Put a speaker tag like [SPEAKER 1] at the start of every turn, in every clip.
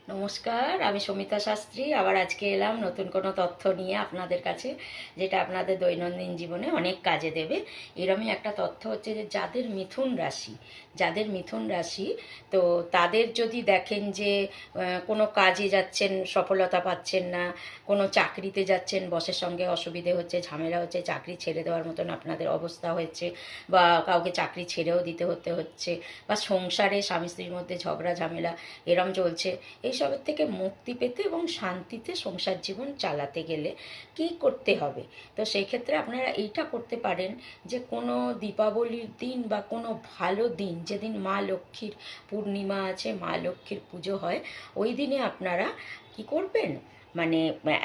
[SPEAKER 1] নমস্কার, আমি সমিতা শাস্ত্রী। আবার আজকে এলাম নতুন কোনো তথ্য নিয়ে আপনাদের কাছে, যেটা আপনাদের দৈনন্দিন জীবনে অনেক কাজে দেবে। এরমই একটা তথ্য হচ্ছে যে যাদের মিথুন রাশি, তো তাদের যদি দেখেন যে কোনো কাজে যাচ্ছেন, সফলতা পাচ্ছেন না, কোনো চাকরিতে যাচ্ছেন, বসের সঙ্গে অসুবিধে হচ্ছে, ঝামেলা হচ্ছে, চাকরি ছেড়ে দেওয়ার মতন আপনাদের অবস্থা হয়েছে, বা কাউকে চাকরি ছেড়েও দিতে হচ্ছে, বা সংসারে স্বামী স্ত্রীর মধ্যে ঝগড়া ঝামেলা এরম চলছে, এইসবের থেকে মুক্তি পেতে এবং শান্তিতে সংসার জীবন চালাতে গেলে কি করতে হবে? তো সেই ক্ষেত্রে আপনারা এইটা করতে পারেন যে কোনো দীপাবলির দিন বা কোনো ভালো দিন, যেদিন মা লক্ষ্মীর পূর্ণিমা আছে, মা লক্ষ্মীর পুজো হয়, ওই দিনে আপনারা কি করবেন, মানে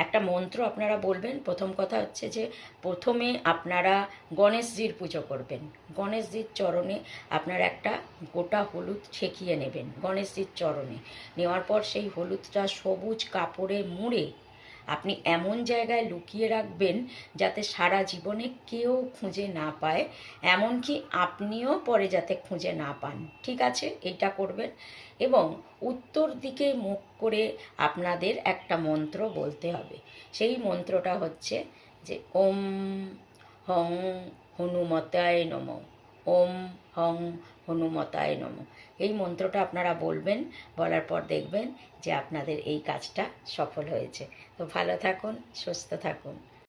[SPEAKER 1] একটা মন্ত্র আপনারা বলবেন। প্রথম কথা হচ্ছে যে প্রথমে আপনারা গণেশজির পুজো করবেন। গণেশজির চরণে আপনারা একটা গোটা হলুদ ছেঁকিয়ে নেবেন গণেশজির চরণে। নেওয়ার পর সেই হলুদটা সবুজ কাপড়ে মুড়ে আপনি এমন জায়গায় লুকিয়ে রাখবেন যাতে সারা জীবনে কেউ খুঁজে না পায়, এমনকি আপনিও পরে যাতে খুঁজে না পান। ঠিক আছে, এইটা করবেন। এবং উত্তর দিকে মুখ করে আপনাদের একটা মন্ত্র বলতে হবে। সেই মন্ত্রটা হচ্ছে যে ওম হং হনুমতায় নমঃ। ওম হং হনুমতায় নমঃ। এই মন্ত্রটা আপনারা বলবেন। বলার পর দেখবেন যে আপনাদের এই কাজটা সফল হয়েছে। তো ভালো থাকুন, সুস্থ থাকুন।